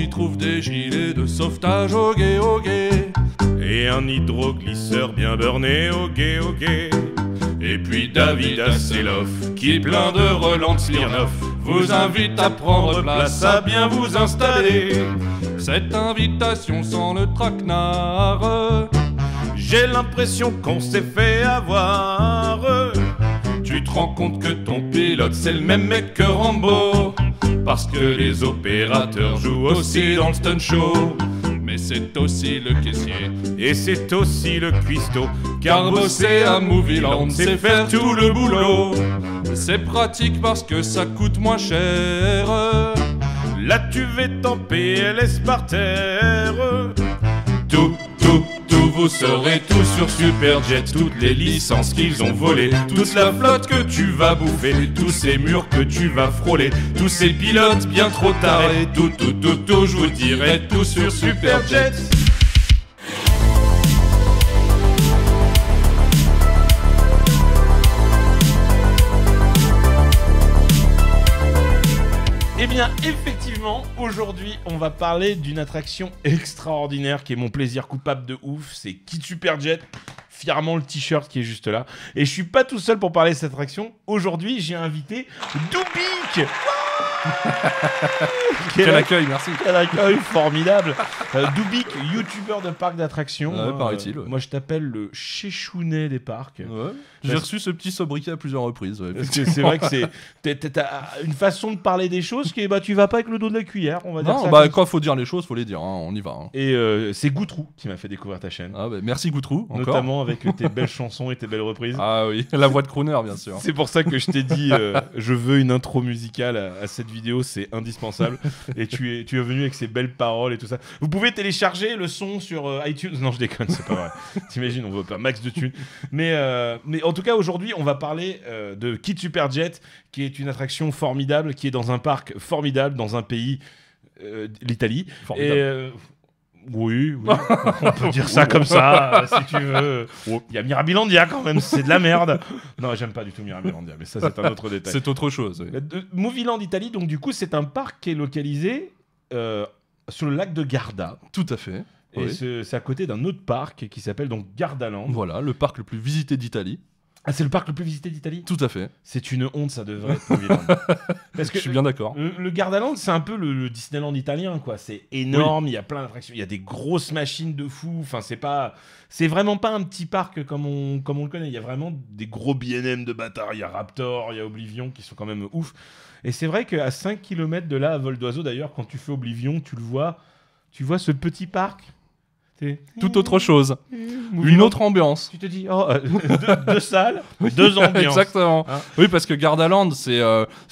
y trouve des gilets de sauvetage au gué au gué. Et un hydroglisseur bien burné au gué au gué. Et puis David Hasselhoff, qui est plein de relents de Smirnoff, vous invite à prendre place, à bien vous installer. Cette invitation sent le traquenard. J'ai l'impression qu'on s'est fait avoir. Tu te rends compte que ton pilote c'est le même mec que Rambo, parce que les opérateurs jouent aussi dans le stunt show. Mais c'est aussi le caissier et c'est aussi le cuistot, car bosser à Movieland c'est faire tout le boulot. C'est pratique parce que ça coûte moins cher. Là tu vas en PLS par terre. Tout, vous saurez tout sur Superjet. Toutes les licences qu'ils ont volées, toute la flotte que tu vas bouffer, tous ces murs que tu vas frôler, tous ces pilotes bien trop tarés. Tout, je vous dirai tout sur Superjet. Eh bien, effectivement, aujourd'hui, on va parler d'une attraction extraordinaire qui est mon plaisir coupable de ouf. C'est Kid Superjet, fièrement le t-shirt qui est juste là. Et je suis pas tout seul pour parler de cette attraction. Aujourd'hui, j'ai invité Doubik. Quel accueil, merci. Quel accueil formidable. Doubik, youtubeur de parc d'attractions. Paraît-il. Moi, je t'appelle le Chéchounet des parcs. Ouais. J'ai reçu ce petit sobriquet à plusieurs reprises. Ouais, parce que c'est vrai que t'as une façon de parler des choses qui tu vas pas avec le dos de la cuillère, on va dire. Non, bah quand faut dire les choses, faut les dire, hein, on y va. Hein. Et c'est Goutrou qui m'a fait découvrir ta chaîne. Ah bah, merci Goutrou, encore. Notamment avec tes belles chansons et tes belles reprises. Ah oui, la voix de crooner bien sûr. C'est pour ça que je t'ai dit, je veux une intro musicale à cette vidéo, c'est indispensable. Et tu es venu avec ces belles paroles et tout ça. Vous pouvez télécharger le son sur iTunes. Non, je déconne, c'est pas vrai. T'imagines, on veut pas max de thunes. Mais en tout cas, aujourd'hui, on va parler de Kid Superjet, qui est une attraction formidable, qui est dans un parc formidable, dans un pays, l'Italie. Formidable. Oui, on peut dire ça comme ça, si tu veux. Il y a Mirabilandia quand même, c'est de la merde. Non, j'aime pas du tout Mirabilandia, mais ça c'est un autre détail. C'est autre chose. Oui. Movieland Italie, donc du coup, c'est un parc qui est localisé sur le lac de Garda. Tout à fait. Et oui. C'est à côté d'un autre parc qui s'appelle donc Gardaland. Voilà, le parc le plus visité d'Italie. Ah, c'est le parc le plus visité d'Italie ? Tout à fait. C'est une honte, ça devrait être Movieland. Parce que je suis bien d'accord. Le Gardaland, c'est un peu le Disneyland italien, quoi. C'est énorme, oui. Il y a plein d'attractions, il y a des grosses machines de fou. Enfin, c'est vraiment pas un petit parc comme on le connaît. Il y a vraiment des gros B&M de bâtards. Il y a Raptor, il y a Oblivion qui sont quand même ouf. Et c'est vrai qu'à 5 km de là, à vol d'oiseau, d'ailleurs, quand tu fais Oblivion, tu vois ce petit parc. Tout autre chose. Une autre ambiance. Tu te dis, deux salles, deux ambiances. Exactement. Hein, oui, parce que Gardaland, c'est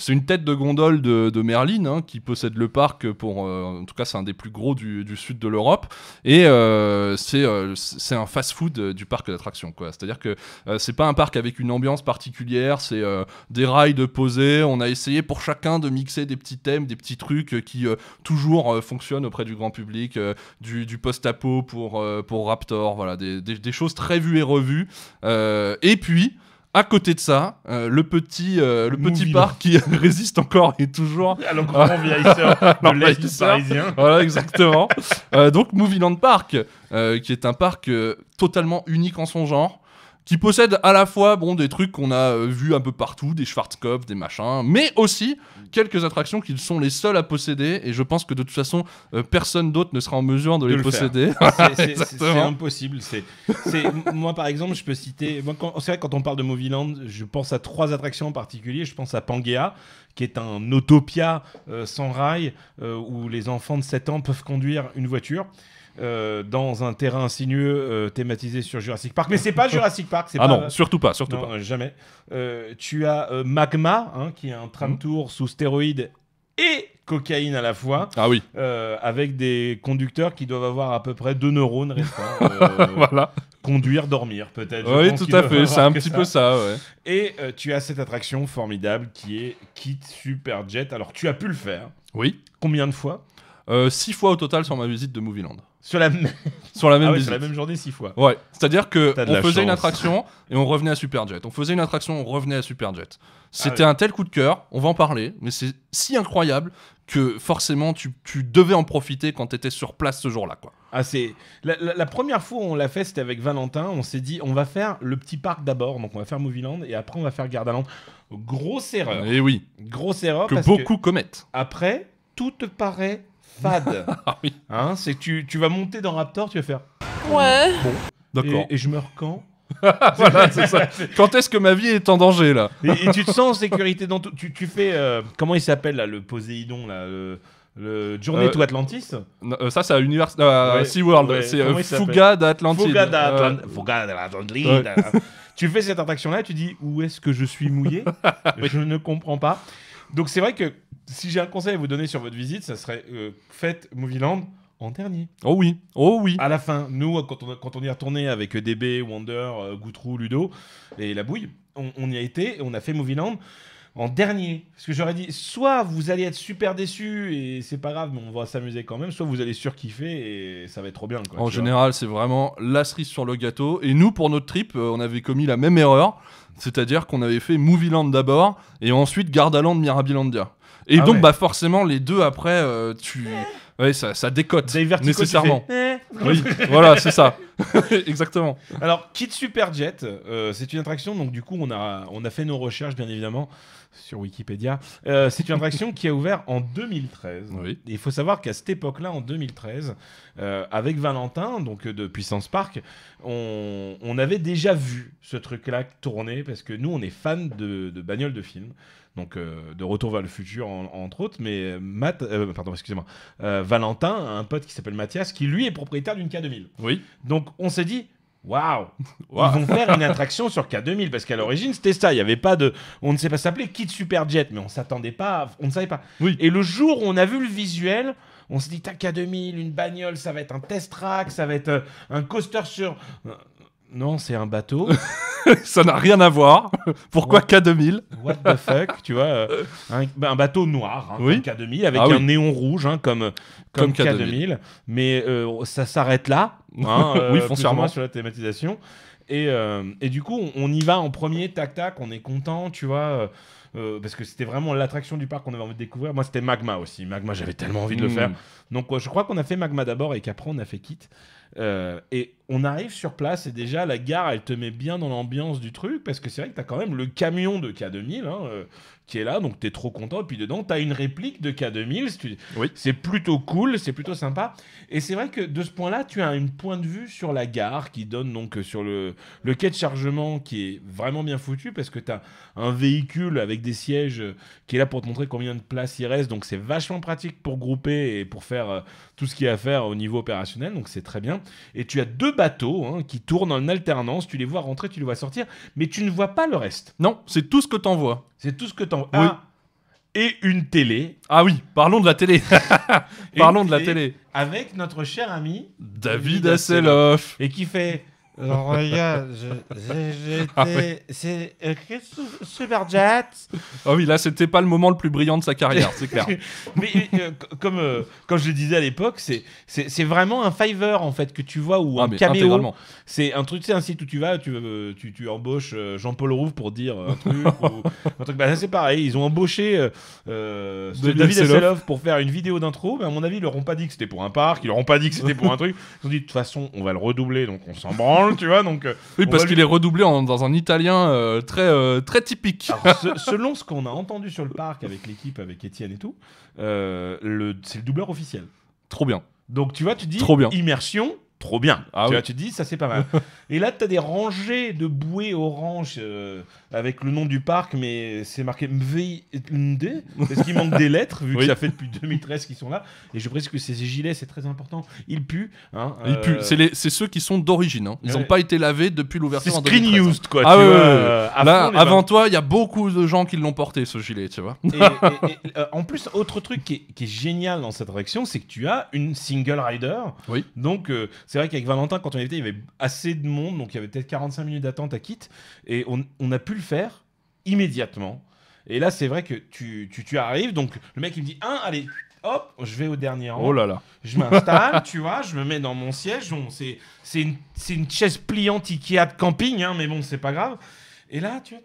une tête de gondole de Merlin, hein, qui possède le parc en tout cas, c'est un des plus gros du sud de l'Europe. Et c'est un fast-food du parc d'attractions, quoi. C'est-à-dire que c'est pas un parc avec une ambiance particulière, c'est des rails posés. On a essayé pour chacun de mixer des petits thèmes, des petits trucs qui toujours fonctionnent auprès du grand public, du post-apo pour Raptor, voilà, des choses très vues et revues. Et puis, à côté de ça, le petit parc qui résiste encore et toujours à l'encore vieillisseur de l'Est parisien. Voilà, exactement. Donc, Movieland Park, qui est un parc totalement unique en son genre, qui possède à la fois des trucs qu'on a vus un peu partout, des Schwarzkopf, des machins, mais aussi quelques attractions qui sont les seules à posséder, et je pense que de toute façon, personne d'autre ne sera en mesure de les posséder. C'est impossible. Moi, par exemple, je peux citer... C'est vrai que quand on parle de Movieland, je pense à 3 attractions en particulier. Je pense à Pangea, qui est un Autopia sans rail, où les enfants de 7 ans peuvent conduire une voiture. Dans un terrain sinueux thématisé sur Jurassic Park, mais c'est pas Jurassic Park, c'est non, surtout pas. Jamais. Tu as Magma, hein, qui est un tram tour sous stéroïdes et cocaïne à la fois. Ah oui. Avec des conducteurs qui doivent avoir à peu près 2 neurones restants. Voilà. Conduire, dormir, peut-être. Oui, tout à fait. C'est un petit peu ça, ouais. Et tu as cette attraction formidable qui est Kid Superjet. Alors, tu as pu le faire. Oui. Combien de fois ? 6 fois au total sur ma visite de Movieland. Sur la même, sur la même ah ouais, visite. sur la même journée 6 fois. Ouais, c'est-à-dire que T'as de on la faisait une chance. attraction et on revenait à Superjet. On faisait une attraction, on revenait à Superjet. C'était ouais. un tel coup de cœur, on va en parler, mais c'est si incroyable que forcément tu devais en profiter quand t'étais sur place ce jour-là, quoi. Ah, c'est la première fois où on l'a fait, c'était avec Valentin. On s'est dit, on va faire le petit parc d'abord, donc on va faire Movieland et après on va faire Gardaland. Grosse erreur. Et oui, Grosse erreur que parce beaucoup commettent. après, tout te paraît fade. Ah oui, Hein, c'est que tu vas monter dans Raptor, tu vas faire. Ouais. d'accord. Et je meurs quand? Voilà, c'est ça. Quand est-ce que ma vie est en danger, là? Et tu te sens en sécurité dans tout. Tu fais. Comment il s'appelle là, le Poséidon là, le Journée to Atlantis. Ça, c'est à Ouais, SeaWorld. ouais, C'est comment il s'appelle Fuga d'Atlantide. Fuga d'Atlantide. Ouais. Tu fais cette attraction là, tu dis où est-ce que je suis mouillé? Je ne comprends pas. Donc c'est vrai que si j'ai un conseil à vous donner sur votre visite, ça serait faites Movieland en dernier. Oh oui, oh oui. À la fin, nous, quand on y est retourné avec DB, Wonder, Goutrou, Ludo et la bouille, on y a été et on a fait Movieland en dernier. Parce que j'aurais dit, soit vous allez être super déçus et c'est pas grave, mais on va s'amuser quand même, soit vous allez surkiffer et ça va être trop bien. Quoi, En tu vois. général, c'est vraiment la cerise sur le gâteau. Et nous, pour notre trip, on avait commis la même erreur. C'est-à-dire qu'on avait fait Movieland d'abord et ensuite Gardaland Mirabilandia. Et Ah donc, ouais. bah forcément, les deux après, ouais, ça décote Dave Vertigo, nécessairement. tu fais, Oui, voilà, c'est ça. Exactement. Alors, Kid Superjet, c'est une attraction, donc du coup, on a fait nos recherches, bien évidemment, sur Wikipédia. C'est une attraction qui a ouvert en 2013. Oui. Et il faut savoir qu'à cette époque-là, en 2013, avec Valentin, donc de Puissance Park, on avait déjà vu ce truc-là tourner, parce que nous, on est fans de bagnoles de films. Donc, de Retour vers le futur, entre autres. Mais Valentin a un pote qui s'appelle Mathias, qui lui est propriétaire d'une K2000. Oui. Donc, on s'est dit, waouh, Waouh. ils vont faire une attraction sur K2000. Parce qu'à l'origine, c'était ça. Il y avait pas de. On ne sait pas s'appeler Kid Superjet, mais on s'attendait pas. On ne savait pas. Oui. Et le jour où on a vu le visuel, on s'est dit, t'as K2000, une bagnole, ça va être un test track, ça va être un coaster sur. Non, c'est un bateau. Ça n'a rien à voir. Pourquoi Ouais. K2000? What the fuck, tu vois, un bateau noir, hein, Oui. comme K2000, avec Ah un oui. néon rouge, hein, comme K2000. Mais ça s'arrête là, hein, Oui, plus ou foncièrement. moins sur la thématisation. Et du coup, on y va en premier, tac, on est content, tu vois. Parce que c'était vraiment l'attraction du parc qu'on avait envie de découvrir. Moi, c'était Magma aussi. Magma, j'avais tellement envie de le faire. Donc, je crois qu'on a fait Magma d'abord et qu'après, on a fait Kit. Et on arrive sur place et déjà, la gare, elle te met bien dans l'ambiance du truc parce que c'est vrai que tu as quand même le camion de K2000 qui est là. Donc, tu es trop content. Et puis, dedans, tu as une réplique de K2000. Oui. C'est plutôt cool, c'est plutôt sympa. Et c'est vrai que de ce point-là, tu as une point de vue sur la gare qui donne donc sur le quai de chargement qui est vraiment bien foutu parce que tu as un véhicule avec des sièges qui est là pour te montrer combien de place il reste. Donc c'est vachement pratique pour grouper et pour faire tout ce qu'il y a à faire au niveau opérationnel. Donc c'est très bien. Et tu as deux bateaux qui tournent en alternance. Tu les vois rentrer, tu les vois sortir, mais tu ne vois pas le reste. Non, c'est tout ce que t'envoies. C'est tout ce que tu en Oui. Et une télé. Ah oui, parlons de la télé. Et Parlons une de la télé. Avec notre cher ami David Hasselhoff. et qui fait. Alors, regarde, j'ai Ah été. C'est écrit Superjet. Ah oui, là, c'était pas le moment le plus brillant de sa carrière, c'est clair. Mais comme je le disais à l'époque, c'est vraiment un Fiverr en fait que tu vois ou un mais caméo. intégralement. C'est un truc, c'est un site où tu vas, tu embauches Jean-Paul Rouve pour dire un truc. ou un truc. Bah, là, c'est pareil, ils ont embauché David Hasselhoff pour faire une vidéo d'intro, mais à mon avis, ils leur ont pas dit que c'était pour un parc, ils leur ont pas dit que c'était pour un truc. Ils ont dit de toute façon, on va le redoubler, donc on s'en branle, tu vois. Donc, Oui, on parce va qu'il est redoublé dans un italien très typique. Alors, selon ce qu'on a entendu sur le parc avec l'équipe, avec Étienne et tout, c'est le doubleur officiel. Trop bien. Donc tu vois, tu dis Trop bien. immersion, trop bien. Ah tu oui. vois, tu te dis ça c'est pas mal. Et là tu as des rangées de bouées orange avec le nom du parc, mais c'est marqué MVND parce qu'il manque des lettres vu que Oui. ça fait depuis 2013 qu'ils sont là. Et je précise que ces gilets c'est très important. Ils puent. Hein, Il pue. C'est ceux qui sont d'origine. Hein. Ils n'ont Ouais. pas été lavés depuis C'est l'ouverture en screen 2013. used quoi. Ah tu ouais, vois, ouais, ouais. à Là, fond, les avant toi, il y a beaucoup de gens qui l'ont porté, ce gilet, tu vois. En plus, autre truc qui est génial dans cette attraction, c'est que tu as une single rider. Oui. Donc, c'est vrai qu'avec Valentin, quand on y était, il y avait assez de monde, donc il y avait peut-être 45 minutes d'attente à Kit, et on a pu le faire immédiatement. Et là, c'est vrai que tu arrives, donc le mec il me dit allez, hop, je vais au dernier rang. Oh là là. Je m'installe, tu vois, je me mets dans mon siège. Bon, c'est une chaise pliante Ikea de camping, hein, mais bon, c'est pas grave. Et là, tu vois,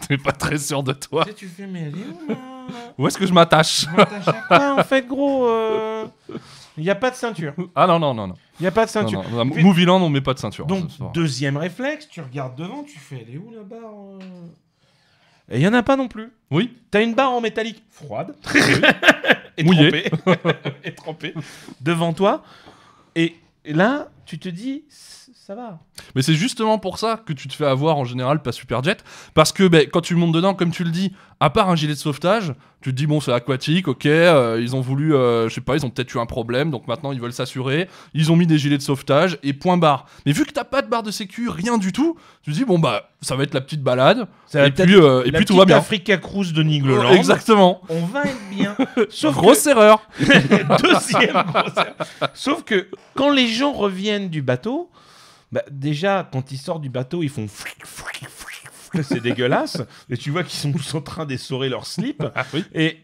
T'es pas très sûr de toi. tu fais, mais elle est où, là Où est-ce que je m'attache? Je m'attache à quoi, en fait, gros Il n'y a pas de ceinture. Ah non, non, non, non. Il n'y a pas de Non, ceinture. non. Puis- Movieland, on met pas de ceinture. Donc, ce soir. deuxième réflexe, tu regardes devant, tu fais, elle est où la barre Et il n'y en a pas non plus. Oui. T'as une barre en métallique froide, et Mouillée. trempée, et trempée, devant toi. Et là, tu te dis, ça va. Mais c'est justement pour ça que tu te fais avoir en général pas Superjet. Parce que ben, quand tu montes dedans, comme tu le dis, à part un gilet de sauvetage, tu te dis bon, c'est aquatique, ok, ils ont voulu, je sais pas, ils ont peut-être eu un problème, donc maintenant ils veulent s'assurer. Ils ont mis des gilets de sauvetage et point barre. Mais vu que t'as pas de barre de sécu, rien du tout, tu te dis bon, bah ça va être la petite balade. Ça va Et peut-être puis, tout va bien. Africa Cruise de Nigloland. Exactement. On va être bien. Sauf Grosse erreur. Deuxième grosse erreur. Sauf que quand les gens reviennent du bateau, bah, déjà, quand ils sortent du bateau, ils font fric, fric, fric, fric, c'est dégueulasse. Et tu vois qu'ils sont tous en train d'essorer leur slip. Oui. Et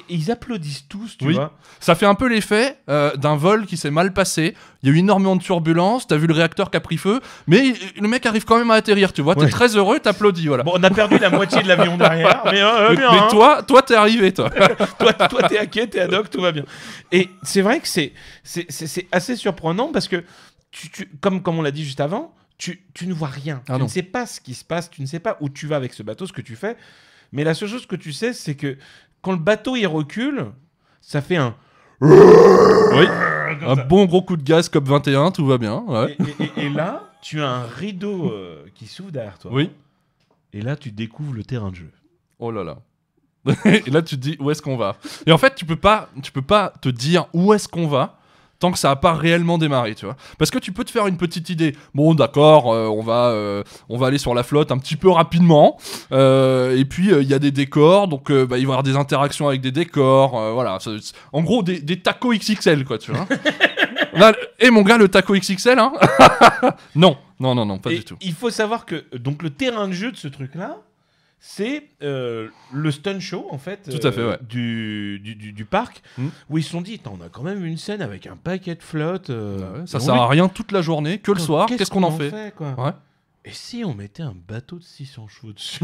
ils applaudissent tous, tu Oui. vois. Ça fait un peu l'effet d'un vol qui s'est mal passé. Il y a eu énormément de turbulences, t'as vu le réacteur qui a pris feu, mais le mec arrive quand même à atterrir, tu vois. T'es Ouais. très heureux, t'applaudis, voilà. Bon, on a perdu la moitié de l'avion derrière, mais bien, mais hein. toi, t'es arrivé, toi. toi, t'es à quai, t'es ad hoc, tout va bien. Et c'est vrai que c'est assez surprenant parce que, comme on l'a dit juste avant, tu ne vois rien. Ah Tu non. ne sais pas ce qui se passe, tu ne sais pas où tu vas avec ce bateau, ce que tu fais. Mais la seule chose que tu sais, c'est que quand le bateau il recule, ça fait un... Oui. Un bon gros coup de gaz COP 21, tout va bien. Ouais. Et là, tu as un rideau qui s'ouvre derrière toi. Oui. Et là, tu découvres le terrain de jeu. Oh là là. Et là, tu te dis où est-ce qu'on va. Et en fait, tu peux pas te dire où est-ce qu'on va tant que ça n'a pas réellement démarré, tu vois. Parce que tu peux te faire une petite idée. Bon, d'accord, on va aller sur la flotte un petit peu rapidement. Et puis, il y a des décors. Donc, il va y avoir des interactions avec des décors. Voilà. En gros, des tacos XXL, quoi, tu vois. Là, mon gars, le taco XXL, hein. Non, pas Et du tout. il faut savoir que donc le terrain de jeu de ce truc-là, c'est le stunt show en fait, Tout à fait, ouais. du parc, où ils se sont dit, Attends, on a quand même une scène avec un paquet de flottes. Ouais, ça et on sert met- à rien toute la journée, que le soir. Qu'est-ce qu'on en fait quoi Ouais. Et si on mettait un bateau de 600 chevaux dessus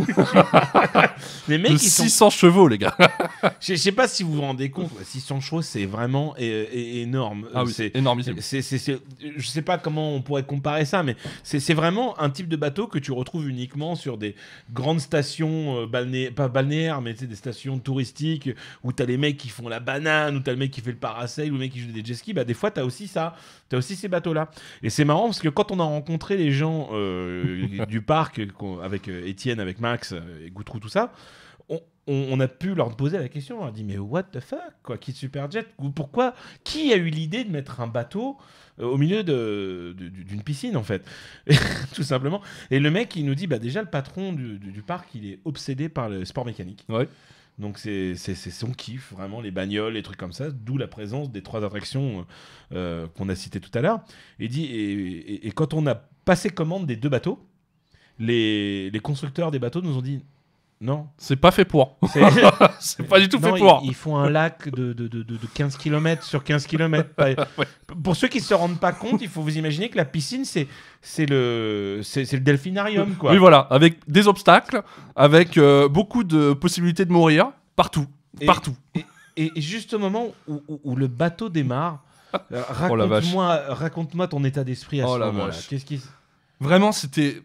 Les mecs, De ils sont... 600 chevaux, les gars. Je sais pas si vous vous rendez compte, 600 chevaux, c'est vraiment énorme. Ah oui, c'est énormissime. Je sais pas comment on pourrait comparer ça, mais c'est vraiment un type de bateau que tu retrouves uniquement sur des grandes stations pas balnéaires, mais tu sais, des stations touristiques où t'as les mecs qui font la banane, ou t'as le mec qui fait le parasail, ou le mec qui joue des jet skis. Bah, des fois, t'as aussi ça. T'as aussi ces bateaux-là. Et c'est marrant parce que quand on a rencontré les gens du parc avec Étienne, avec Max, et Goutrou, tout ça, on a pu leur poser la question. On leur a dit, mais what the fuck, quoi, Kid Superjet, pourquoi, qui a eu l'idée de mettre un bateau au milieu d'une piscine, en fait, tout simplement. Et le mec, il nous dit, bah déjà, le patron du parc, il est obsédé par le sport mécanique. Ouais. Donc c'est son kiff, vraiment, les bagnoles, les trucs comme ça, d'où la présence des 3 attractions qu'on a citées tout à l'heure. Et dit, et quand on a passé commande des 2 bateaux, les constructeurs des bateaux nous ont dit, non. C'est pas fait pour. C'est C'est pas du tout non, fait pour. Ils font un lac de 15 km sur 15 km. Pour ceux qui ne se rendent pas compte, il faut vous imaginer que la piscine, c'est le delphinarium, quoi. Oui, voilà, avec des obstacles, avec beaucoup de possibilités de mourir, partout. Et- Partout. Et juste au moment où le bateau démarre, Oh la vache. raconte-moi ton état d'esprit à Oh ce la moment-là. vache. Qu'est-ce qui... Vraiment, c'était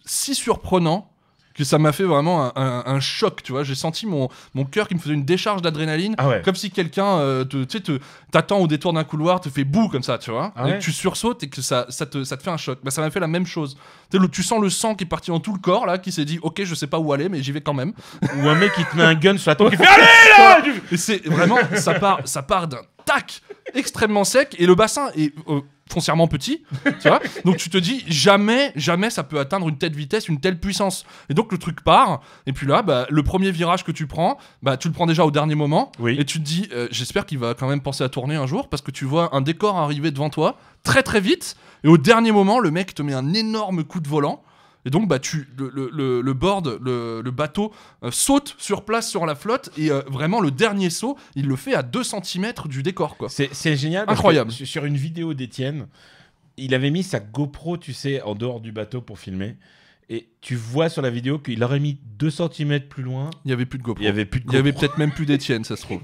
si surprenant que ça m'a fait vraiment un choc, tu vois. J'ai senti mon cœur qui me faisait une décharge d'adrénaline, Ah ouais. comme si quelqu'un t'attend au détour d'un couloir, te fait boue comme ça, tu vois. Ah et ouais. que tu sursautes et que ça te fait un choc. Bah, ça m'a fait la même chose. Tu sens le sang qui est parti dans tout le corps, là, qui s'est dit, ok, je sais pas où aller, mais j'y vais quand même. Ou un mec qui te met un gun sur la tête qui fait allez là. Et c'est vraiment, ça part d'un tac extrêmement sec et le bassin est foncièrement petit, tu vois. Donc tu te dis jamais ça peut atteindre une telle vitesse, une telle puissance. Et donc le truc part. Et puis là, bah, le premier virage que tu prends, bah, tu le prends déjà au dernier moment. Oui. Et tu te dis, j'espère qu'il va quand même penser à tourner un jour parce que tu vois un décor arriver devant toi très très vite. Et au dernier moment, le mec te met un énorme coup de volant. Et donc, bah, le board, le bateau saute sur place sur la flotte. Et vraiment, le dernier saut, il le fait à 2 cm du décor, quoi. C'est génial. Parce Incroyable. que sur une vidéo d'Étienne, il avait mis sa GoPro, tu sais, en dehors du bateau pour filmer. Et tu vois sur la vidéo qu'il aurait mis 2 cm plus loin. Il n'y avait plus de GoPro. Il y avait plus de Il y avait GoPro. peut-être même plus d'Étienne, ça se trouve.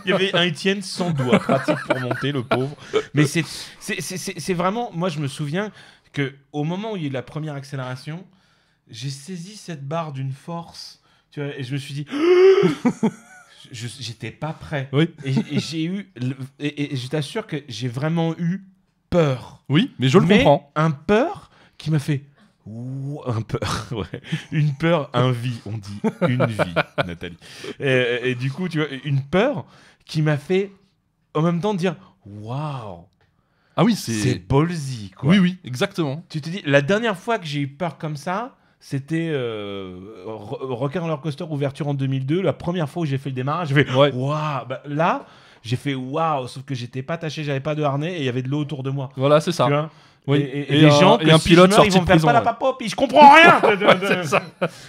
Il y avait un Étienne sans doigt, pratique pour monter, le pauvre. Mais c'est vraiment... Moi, je me souviens qu'au moment où il y a eu la première accélération, j'ai saisi cette barre d'une force, tu vois, et je me suis dit... J'étais pas prêt. Oui. Et j'ai eu... Et je t'assure que j'ai vraiment eu peur. Oui, mais je le Mais comprends. un peur qui m'a fait... Un peur, ouais. Une peur, un vie, on dit une vie, Nathalie. Et du coup, tu vois, une peur qui m'a fait en même temps dire waouh, Ah oui, c'est ballsy, quoi. Oui, oui, exactement. Tu te dis, la dernière fois que j'ai eu peur comme ça, c'était Rocker Roller Coaster ouverture en 2002. La première fois où j'ai fait le démarrage, j'ai fait Ouais. waouh. Bah, là, j'ai fait waouh, sauf que j'étais pas attaché, j'avais pas de harnais et il y avait de l'eau autour de moi. Voilà, c'est ça. Tu vois. Oui. Et Et les un- gens, et un si pilote je meurs, ils sorti vont de me faire prison, pas la ouais. papo, puis je comprends rien. C'est ça.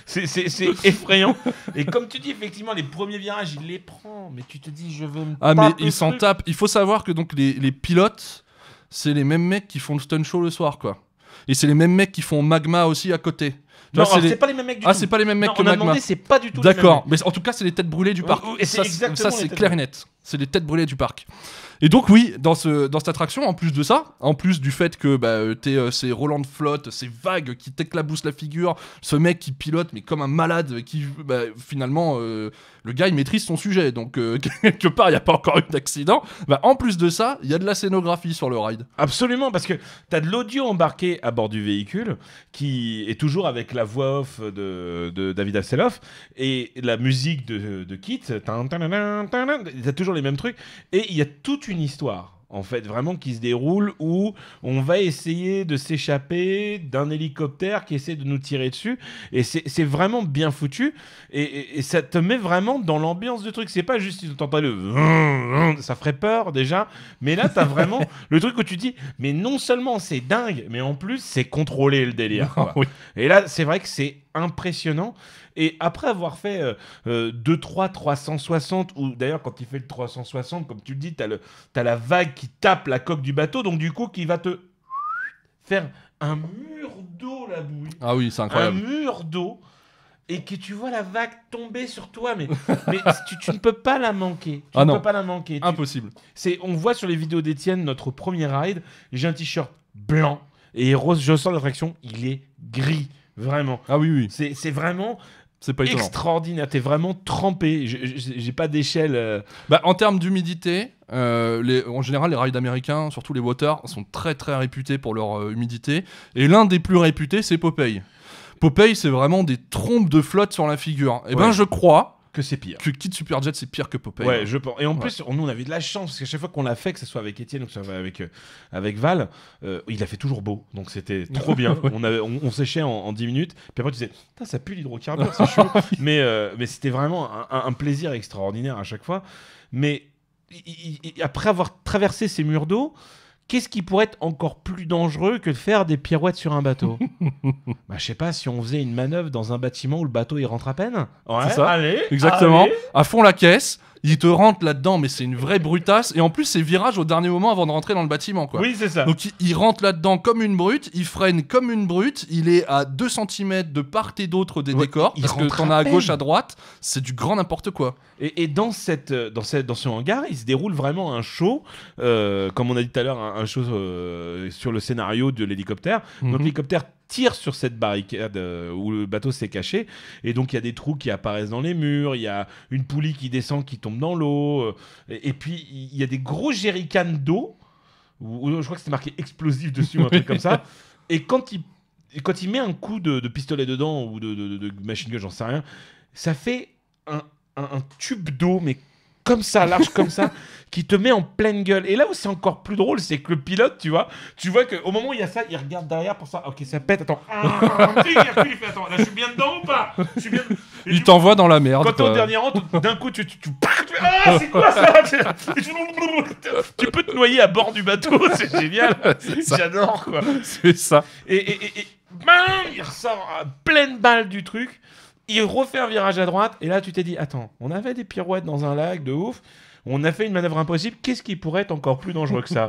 C'est effrayant. Et comme tu dis, effectivement, les premiers virages, il les prend. Mais tu te dis, je veux me Ah, mais taper ils ce s'en truc. tapent. Il faut savoir que donc les pilotes, c'est les mêmes mecs qui font le stunt show le soir, quoi. Et c'est les mêmes mecs qui font Magma aussi à côté. Tu Non, vois, c'est pas les mêmes mecs du Ah, tout. c'est pas les mêmes mecs Non, que on a Magma. demandé, c'est pas du tout les mêmes D'accord, mecs. mais en tout cas, c'est les têtes brûlées du parc. Et c'est exactement ça les c'est têtes clair et net. C'est les têtes brûlées du parc. Et donc oui, dans cette attraction, en plus de ça, en plus du fait que c'est Roland de flotte, ces vagues qui t'éclaboussent la figure, ce mec qui pilote mais comme un malade, qui finalement le gars il maîtrise son sujet, donc quelque part il n'y a pas encore eu d'accident. Bah, en plus de ça, il y a de la scénographie sur le ride. Absolument, parce que tu as de l'audio embarqué à bord du véhicule qui est toujours avec la voix off de David Hasselhoff et la musique de Kit. Tu as toujours les mêmes trucs. Et il y a toute une histoire, en fait, vraiment qui se déroule où on va essayer de s'échapper d'un hélicoptère qui essaie de nous tirer dessus. Et c'est vraiment bien foutu. Et ça te met vraiment dans l'ambiance du truc. C'est pas juste, tu entends le... Ça ferait peur déjà. Mais là, t'as vraiment le truc où tu dis, mais non seulement c'est dingue, mais en plus, c'est contrôlé le délire, quoi. Oui. Et là, c'est vrai que c'est impressionnant. Et après avoir fait 2-3 360, ou d'ailleurs quand il fait le 360, comme tu le dis, t'as la vague qui tape la coque du bateau, donc du coup qui va te faire un mur d'eau, la bouille. Ah oui, c'est Un incroyable. mur d'eau. Et que tu vois la vague tomber sur toi, mais tu ne peux pas la manquer. Tu Ah ne non. peux pas la manquer. Impossible. On voit sur les vidéos d'Étienne, notre premier ride, j'ai un t-shirt blanc, et Rose, je sors l'attraction, il est gris. Vraiment. Ah oui, oui, C'est vraiment c'est pas étonnant. extraordinaire. T'es vraiment trempé. J'ai pas d'échelle. Bah, en termes d'humidité, en général, les rides américains, surtout les water, sont très très réputés pour leur humidité. Et l'un des plus réputés, c'est Popeye. Popeye, c'est vraiment des trompes de flotte sur la figure. Et ben, Ouais. je crois Que c'est pire. que Kid Superjet, c'est pire que Popeye. Ouais, je pense. Et en plus, nous, on avait de la chance, parce qu'à chaque fois qu'on l'a fait, que ce soit avec Étienne ou que ce soit avec Val, il a fait toujours beau. Donc c'était trop bien. On séchait en 10 minutes. Puis après, tu disais, putain, ça pue l'hydrocarbure, c'est chaud. mais c'était vraiment un plaisir extraordinaire à chaque fois. Mais après avoir traversé ces murs d'eau, qu'est-ce qui pourrait être encore plus dangereux que de faire des pirouettes sur un bateau? Bah, je sais pas, si on faisait une manœuvre dans un bâtiment où le bateau il rentre à peine. Ouais, C'est ça. allez, Exactement. allez. À fond la caisse, il te rentre là-dedans, mais c'est une vraie brutasse. Et en plus, c'est virage au dernier moment avant de rentrer dans le bâtiment, quoi. Oui, c'est ça. Donc il rentre là-dedans comme une brute, il freine comme une brute, il est à 2 cm de part et d'autre des Ouais, décors, il parce que rentre t'en à as à gauche, peine. à droite, c'est du grand n'importe quoi. Et dans ce hangar, il se déroule vraiment un show, comme on a dit tout à l'heure, un show sur le scénario de l'hélicoptère. Donc Mhm. l'hélicoptère tire sur cette barricade où le bateau s'est caché, et donc il y a des trous qui apparaissent dans les murs, il y a une poulie qui descend, qui tombe dans l'eau, et puis il y a des gros jerrycans d'eau, où je crois que c'était marqué explosif dessus, ou un truc comme ça, et quand il met un coup de pistolet dedans, ou de machine gun, j'en sais rien, ça fait un tube d'eau, mais comme ça, large comme ça, qui te met en pleine gueule. Et là où c'est encore plus drôle, c'est que le pilote, tu vois qu'au moment où il y a ça, il regarde derrière pour ça. Ok, ça pète, attends. Tu sais, il recule, il fait attends, là je suis bien dedans ou pas? Je suis bien. Et Il du t'envoie dans la merde. Quand t'es au quoi. dernier rang, d'un coup, tu ah, c'est quoi ça? Tu peux te noyer à bord du bateau, c'est génial. C'est ça. J'adore, quoi. C'est ça. Et bam, il ressort à pleine balle du truc. Il refait un virage à droite. Et là, tu t'es dit, attends, on avait des pirouettes dans un lac de ouf. On a fait une manœuvre impossible. Qu'est-ce qui pourrait être encore plus dangereux que ça?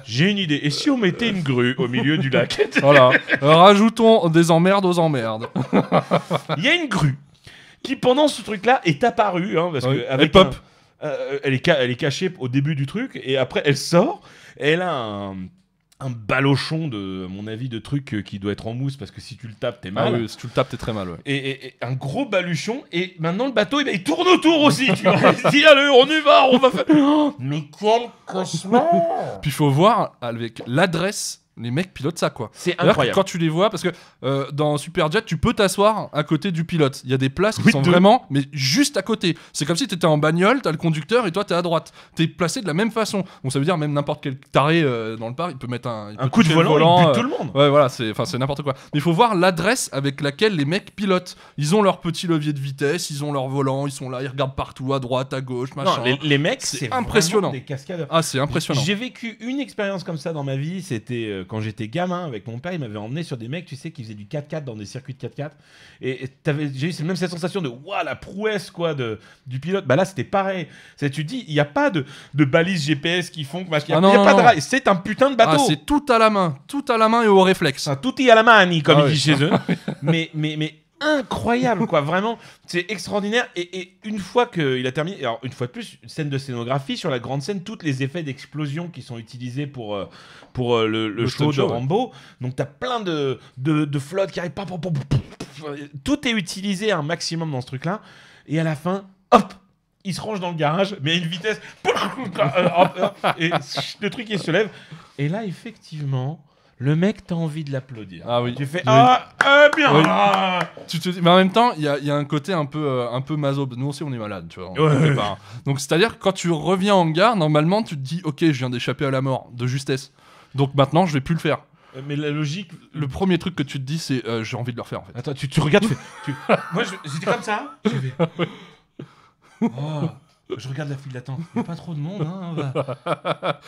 J'ai une idée. Et si on mettait une grue au milieu du lac? Voilà. Rajoutons des emmerdes aux emmerdes. Il y a une grue qui, pendant ce truc-là, est apparue. Hein, parce Oui. que Elle avec pop. elle est cachée au début du truc. Et après, elle sort. Et elle a un balochon, à mon avis, de trucs qui doit être en mousse. Parce que si tu le tapes, t'es Ah mal. oui, si tu le tapes, t'es très mal. Ouais. Et un gros baluchon. Et maintenant, le bateau, il tourne autour aussi. Tu vois. Il dit, allez, on y va, on va faire. Oh, mais quel cauchemar! Puis il faut voir avec l'adresse, les mecs pilotent ça, quoi. C'est C'est-à-dire que incroyable. quand tu les vois, parce que dans Superjet, tu peux t'asseoir à côté du pilote. Il y a des places qui Oui, sont de- vraiment, mais juste à côté. C'est comme si t'étais en bagnole, t'as le conducteur et toi t'es à droite. T'es placé de la même façon. Donc ça veut dire même n'importe quel taré dans le parc, il peut mettre il peut Un coup de toucher le volant, il bute euh, tout le monde. Ouais, voilà, c'est n'importe quoi. Mais il faut voir l'adresse avec laquelle les mecs pilotent. Ils ont leur petit levier de vitesse, ils ont leur volant, ils sont là, ils regardent partout, à droite, à gauche, machin. Non, les mecs, C'est c'est impressionnant. vraiment des cascadeurs. Ah, c'est impressionnant. J'ai vécu une expérience comme ça dans ma vie. C'était quand j'étais gamin avec mon père. Il m'avait emmené sur des mecs, tu sais, qui faisaient du 4x4 dans des circuits de 4x4. Et j'ai eu même cette sensation de waouh, la prouesse quoi du pilote. Bah là, c'était pareil. Tu dis, il n'y a pas de balises GPS qui font que machin. Il Ah n'y a non, pas non, de non. rail. C'est un putain de bateau. Ah, c'est tout à la main et au réflexe. Enfin, tout est à la manie, comme Ah ils oui. disent chez eux. mais incroyable, quoi. Vraiment, c'est extraordinaire. Et une fois qu'il a terminé, alors une fois de plus, une scène de scénographie sur la grande scène, tous les effets d'explosion qui sont utilisés pour le show stunt de show, ouais. Rambo. Donc t'as plein de flottes qui arrivent. Tout est utilisé un maximum dans ce truc-là. Et à la fin, hop, il se range dans le garage, mais à une vitesse. Et le truc, il se lève. Et là, effectivement, le mec, t'as envie de l'applaudir. Ah oui. Tu fais Oui. bien. Oui. Ah. Tu te dis, mais en même temps, il y a un côté un peu maso. Nous aussi, on est malade, tu vois. Ouais, ouais. Donc, c'est-à-dire que quand tu reviens en gare, normalement, tu te dis, ok, je viens d'échapper à la mort, de justesse. Donc maintenant, je vais plus le faire. Mais la logique. Le premier truc que tu te dis, c'est, j'ai envie de le refaire, en fait. Attends, tu regardes, moi, j'étais comme ça. J'ai fait. Oh, je regarde la file d'attente. Il n'y a pas trop de monde. Hein,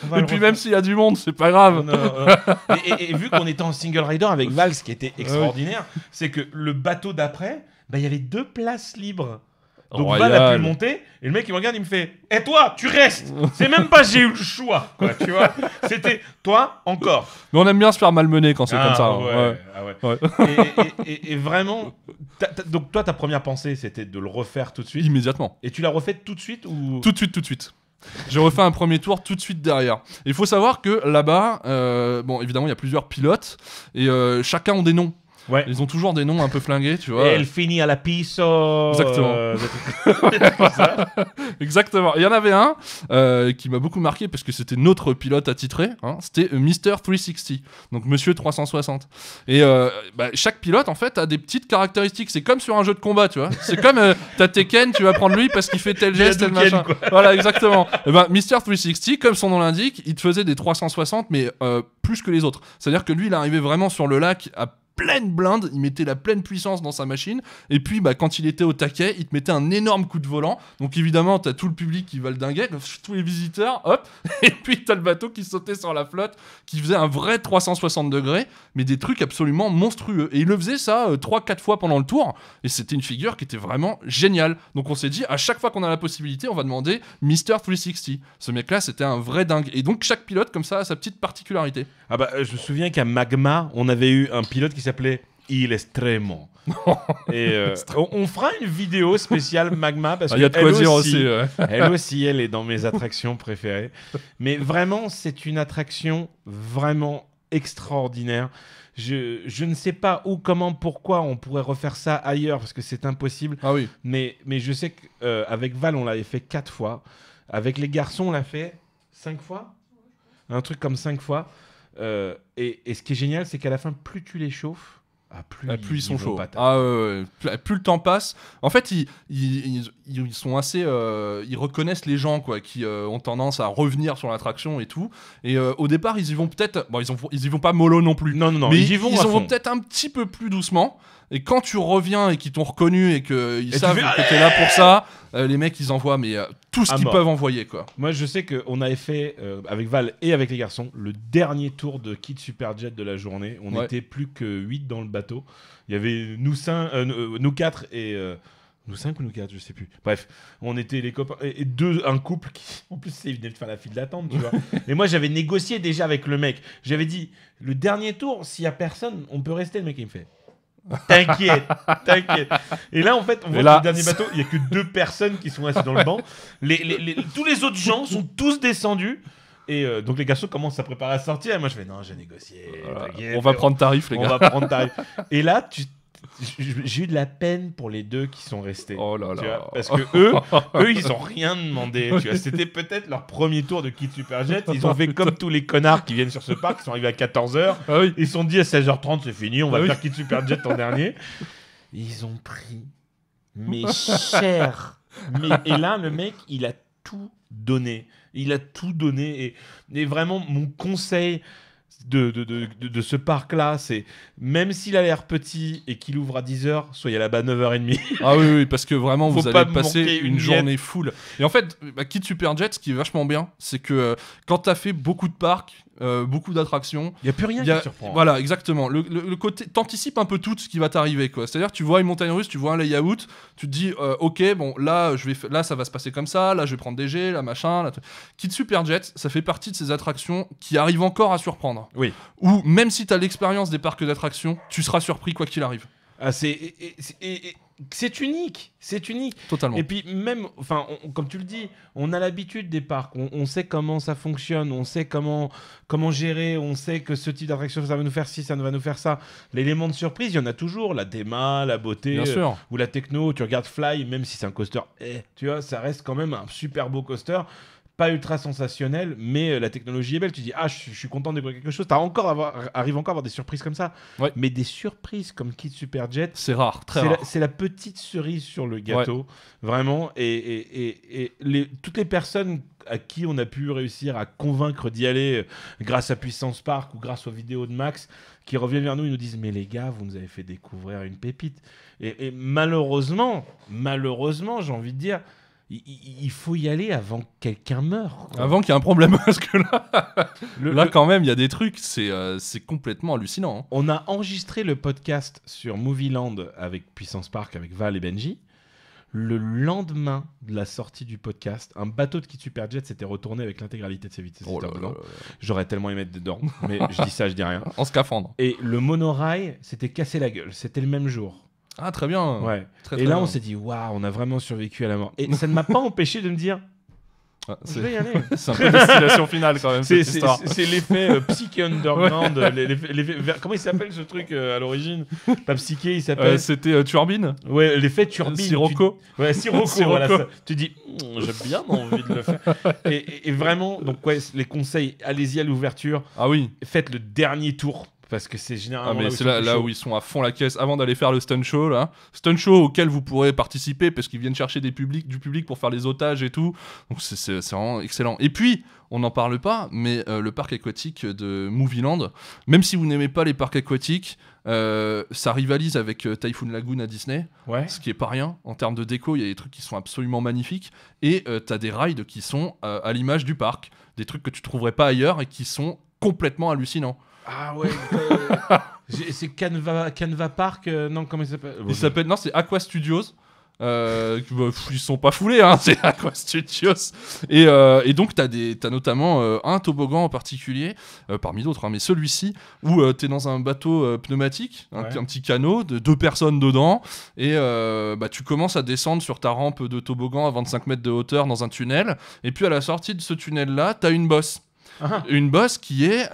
on va Et le puis refaire. même s'il y a du monde, c'est pas grave. Non, et vu qu'on était en single rider avec Val, ce qui était extraordinaire, c'est que le bateau d'après, bah, il y avait 2 places libres. Donc Val a pu Royal. le monter, et le mec il me regarde, il me fait « Et toi, tu restes !» C'est même pas j'ai eu le choix, quoi, tu vois. C'était « Toi, encore !» Mais on aime bien se faire malmener quand c'est comme ça. ouais, hein. ouais. Ouais. Et vraiment, donc toi, ta première pensée, c'était de le refaire tout de suite. Immédiatement. Et tu l'as refait tout de suite ou... Tout de suite. J'ai refait un premier tour tout de suite derrière. Il faut savoir que là-bas, bon, évidemment, il y a plusieurs pilotes et chacun ont des noms. Ouais. Ils ont toujours des noms un peu flingués, tu vois. Et elle finit à la piso. Exactement. Des trucs comme ça. Exactement. Il y en avait un qui m'a beaucoup marqué parce que c'était notre pilote attitré. Hein, c'était Mr. 360, donc Monsieur 360. Et chaque pilote, en fait, a des petites caractéristiques. C'est comme sur un jeu de combat, tu vois. C'est comme t'as Tekken, tu vas prendre lui parce qu'il fait tel geste, tel Hadouken, machin. quoi. Voilà, exactement. Et ben, Mr. 360, comme son nom l'indique, il te faisait des 360, mais plus que les autres. C'est-à-dire que lui, il arrivait vraiment sur le lac à pleine blinde, il mettait la pleine puissance dans sa machine, et puis quand il était au taquet, il te mettait un énorme coup de volant, donc évidemment t'as tout le public qui va le dinguer, tous les visiteurs, hop, et puis t'as le bateau qui sautait sur la flotte, qui faisait un vrai 360 degrés, mais des trucs absolument monstrueux, et il le faisait ça 3-4 fois pendant le tour, et c'était une figure qui était vraiment géniale, donc on s'est dit, à chaque fois qu'on a la possibilité, on va demander Mr. 360, ce mec là c'était un vrai dingue, et donc chaque pilote comme ça a sa petite particularité. Ah bah, je me souviens qu'à Magma, on avait eu un pilote qui s'appelait Il Estremo. Et on fera une vidéo spéciale Magma parce Il y a de quoi qu'elle dire aussi, aussi, ouais. elle aussi, elle est dans mes attractions préférées. Mais vraiment, c'est une attraction vraiment extraordinaire. Je ne sais pas où, comment, pourquoi on pourrait refaire ça ailleurs parce que c'est impossible. Ah oui. Mais je sais qu'avec Val, on l'avait fait 4 fois. Avec les garçons, on l'a fait 5 fois. Un truc comme 5 fois. Et ce qui est génial, c'est qu'à la fin, plus tu les chauffes, plus Plus ils sont vont chauds. pas Ah ouais. Plus le temps passe. En fait, ils ils sont assez, ils reconnaissent les gens quoi, qui ont tendance à revenir sur l'attraction et tout. Et au départ, ils y vont peut-être, bon, ils y vont pas mollo non plus. Non, mais ils y vont à fond. peut-être un petit peu plus doucement. Et quand tu reviens et qu'ils t'ont reconnu et qu'ils tu savent fais, que t'es là pour ça, les mecs ils envoient tout ce À qu'ils mort. peuvent envoyer quoi. Moi, je sais qu'on avait fait, avec Val et avec les garçons, le dernier tour de Kid Superjet de la journée. On Ouais. était plus que 8 dans le bateau. Il y avait nous 4 et... nous 5 ou nous 4, je sais plus. Bref, on était les copains. Et un couple qui, en plus, il venait de faire la file d'attente, tu vois. Et moi, j'avais négocié déjà avec le mec. J'avais dit, le dernier tour, s'il y a personne, on peut rester. Le mec, il me fait... T'inquiète. Et là, en fait, on voit que là, le dernier bateau, il y a que 2 personnes qui sont assises dans le banc. Tous les autres gens sont tous descendus. Et donc les garçons commencent à préparer à sortir. Et moi, je fais non, j'ai négocié. t'inquiète, On va prendre tarif les on gars. va prendre tarif. Et là, j'ai eu de la peine pour les 2 qui sont restés. Oh là Tu là. vois, parce que eux, ils ont rien demandé. Tu vois, c'était peut-être leur premier tour de Kid Superjet. Ils ont fait comme tous les connards qui viennent sur ce parc. Ils sont arrivés à 14h. Ah oui. Ils se sont dit à 16h30, c'est fini, on va Ah oui. faire Kid Superjet en dernier. Ils ont pris, mais cher. Et là, le mec, il a tout donné. Il a tout donné. Et vraiment, mon conseil de ce parc-là, c'est même s'il a l'air petit et qu'il ouvre à 10h, soyez là-bas à 9h30. Ah oui, parce que vraiment, Faut vous pas allez me passer manquer une une journée full. Et en fait, Kid Superjet, ce qui est vachement bien, c'est que quand t'as fait beaucoup de parcs, beaucoup d'attractions, Il n'y a plus rien il y a- qui te surprend. Voilà, exactement. Le côté, t'anticipes un peu tout ce qui va t'arriver, quoi. C'est-à-dire, tu vois une montagne russe, tu vois un layout, tu te dis, ok, bon, là, là, ça va se passer comme ça, là, je vais prendre des jets, là, machin. Là, Kid Superjet, ça fait partie de ces attractions qui arrivent encore à surprendre. Oui. Ou même si t'as l'expérience des parcs d'attractions, tu seras surpris quoi qu'il arrive. Ah, c'est unique. C'est unique. Totalement. Et puis même, enfin, comme tu le dis, on a l'habitude des parcs, on sait comment ça fonctionne, on sait comment gérer, on sait que ce type d'attraction, ça va nous faire ci, ça va nous faire ça. L'élément de surprise, il y en a toujours, la déma, la beauté, Bien sûr. ou la techno. Tu regardes Fly, même si c'est un coaster, tu vois, ça reste quand même un super beau coaster. Pas ultra sensationnel, mais la technologie est belle. Tu dis, ah, je suis content de découvrir quelque chose. Arrive encore à avoir des surprises comme ça. Ouais. Mais des surprises comme Kid Superjet, C'est rare, très c'est rare. c'est la petite cerise sur le gâteau, vraiment. Et toutes les personnes à qui on a pu réussir à convaincre d'y aller grâce à Puissance Park ou grâce aux vidéos de Max, qui reviennent vers nous, ils nous disent, mais les gars, vous nous avez fait découvrir une pépite. Et malheureusement, j'ai envie de dire, il faut y aller avant que quelqu'un meure, quoi. Avant qu'il y ait un problème, parce que là, Le- quand même, il y a des trucs, c'est complètement hallucinant. Hein. On a enregistré le podcast sur Movieland avec Puissance Park, avec Val et Benji. Le lendemain de la sortie du podcast, un bateau de Kid Superjet s'était retourné avec l'intégralité de ses vitesses. Oh là là là. J'aurais tellement aimé être dedans, mais je dis ça, je dis rien. En scaphandre. Et le monorail s'était cassé la gueule. C'était le même jour. Ah, très bien. Ouais. Très, Et très là, bien. on s'est dit, waouh, on a vraiment survécu à la mort. Et ça ne m'a pas empêché de me dire, Ah, je c'est vais y aller. c'est un peu destination finale quand même, cette histoire. C'est l'effet Psyché Underground. Comment il s'appelle ce truc à l'origine? Pas Psyché, il s'appelle. C'était Turbine Ouais, l'effet turbine. Sirocco. Ouais, Sirocco, Sirocco. voilà ça. Tu dis, j'ai bien envie de le faire. Et vraiment, donc ouais, les conseils, allez-y à l'ouverture, Ah oui. faites le dernier tour, parce que c'est Ah, généralement mais où c'est ils sont là, plus là chauds. où ils sont à fond la caisse avant d'aller faire le stunt show là. Stunt show auquel vous pourrez participer parce qu'ils viennent chercher du public pour faire les otages et tout. Donc c'est vraiment excellent. Et puis, on n'en parle pas, mais le parc aquatique de Movieland, même si vous n'aimez pas les parcs aquatiques, ça rivalise avec Typhoon Lagoon à Disney, Ouais. ce qui est pas rien. En termes de déco, il y a des trucs qui sont absolument magnifiques. Et t'as des rides qui sont à l'image du parc. Des trucs que tu trouverais pas ailleurs et qui sont complètement hallucinants. Ah ouais. C'est Canva Park. Non, comment il s'appelle? Il s'appelle, non, c'est Aqua Studios. Ils sont pas foulés, hein, c'est Aqua Studios. Et donc, t'as notamment un toboggan en particulier, parmi d'autres, hein, mais celui-ci, où t'es dans un bateau pneumatique, Ouais. un petit canot de 2 personnes dedans, et tu commences à descendre sur ta rampe de toboggan à 25 mètres de hauteur dans un tunnel, et puis à la sortie de ce tunnel-là, t'as une bosse. Ah. Une bosse qui est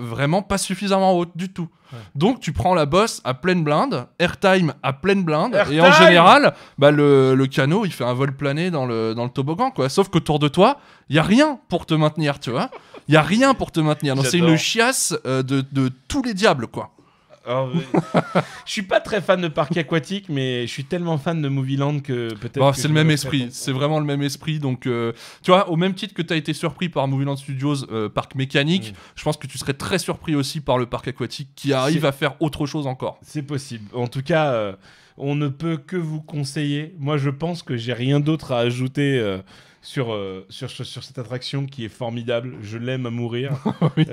vraiment pas suffisamment haute du tout. Ouais. Donc tu prends la bosse à pleine blinde, airtime à pleine blinde, et en Airtime général, le canot il fait un vol plané dans le toboggan, quoi. Sauf qu'autour de toi, il y a rien pour te maintenir, tu vois. Il y a rien pour te maintenir. Donc c'est J'adore. une chiasse de tous les diables, quoi. Alors, je suis pas très fan de parc aquatique, mais je suis tellement fan de Movieland que peut-être. Bon, que c'est je le même me esprit, ferai- c'est vraiment le même esprit. Donc, tu vois, au même titre que tu as été surpris par Movieland Studios, parc mécanique, je pense que tu serais très surpris aussi par le parc aquatique qui arrive C'est- à faire autre chose encore. C'est possible. En tout cas, on ne peut que vous conseiller. Moi, je pense que j'ai rien d'autre à ajouter sur cette attraction qui est formidable. Je l'aime à mourir. Oui.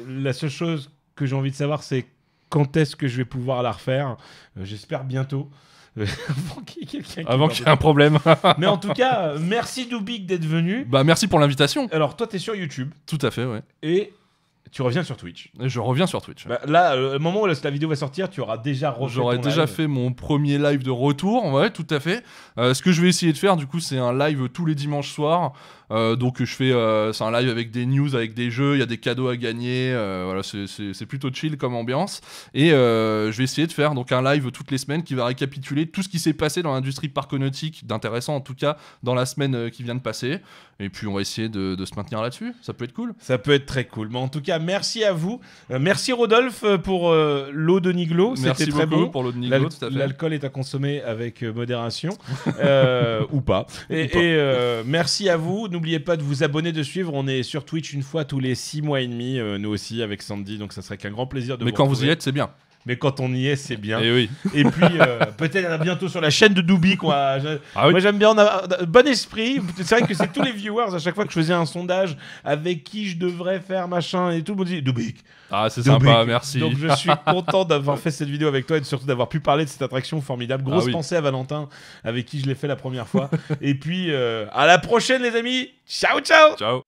La seule chose que j'ai envie de savoir, c'est quand est-ce que je vais pouvoir la refaire. J'espère bientôt. Avant qu'il y ait quelqu'un qui Avant meure qu'il y de- ait un problème. Mais en tout cas, merci Doubik d'être venu. Bah, merci pour l'invitation. Alors, toi, t'es sur YouTube Tout à fait, ouais. et tu reviens sur Twitch. Et je reviens sur Twitch. Bah, là, au moment où la vidéo va sortir, tu auras déjà refait J'aurais ton déjà live. fait mon premier live de retour, ouais, tout à fait. Ce que je vais essayer de faire, du coup, c'est un live tous les dimanches soirs. Donc, je fais, c'est un live avec des news, avec des jeux, il y a des cadeaux à gagner. Voilà, c'est plutôt chill comme ambiance. Et je vais essayer de faire donc un live toutes les semaines qui va récapituler tout ce qui s'est passé dans l'industrie parconautique, d'intéressant en tout cas, dans la semaine qui vient de passer. Et puis, on va essayer de se maintenir là-dessus. Ça peut être cool. Ça peut être très cool. Mais en tout cas, merci à vous. Merci Rodolphe pour l'eau de Niglo. Merci C'était très beaucoup bon. pour l'eau de Niglo, tout à fait. L'alcool est à consommer avec modération ou pas. Et merci à vous. N'oubliez pas de vous abonner, de suivre. On est sur Twitch une fois tous les 6 mois et demi, nous aussi avec Sandy. Donc ça serait qu'un grand plaisir de Mais vous quand vous retrouver. y êtes, c'est bien. Mais quand on y est, c'est bien. Et oui. Et puis peut-être bientôt sur la chaîne de Doubi quoi. Ah oui. Moi j'aime bien bon esprit. C'est vrai que c'est tous les viewers à chaque fois que je faisais un sondage avec qui je devrais faire machin et tout, me dit Doubi. Ah, c'est Doubi. sympa, merci. Donc je suis content d'avoir fait cette vidéo avec toi et surtout d'avoir pu parler de cette attraction formidable. Grosse Ah oui. pensée à Valentin avec qui je l'ai fait la première fois. Et puis à la prochaine les amis. Ciao ciao. Ciao.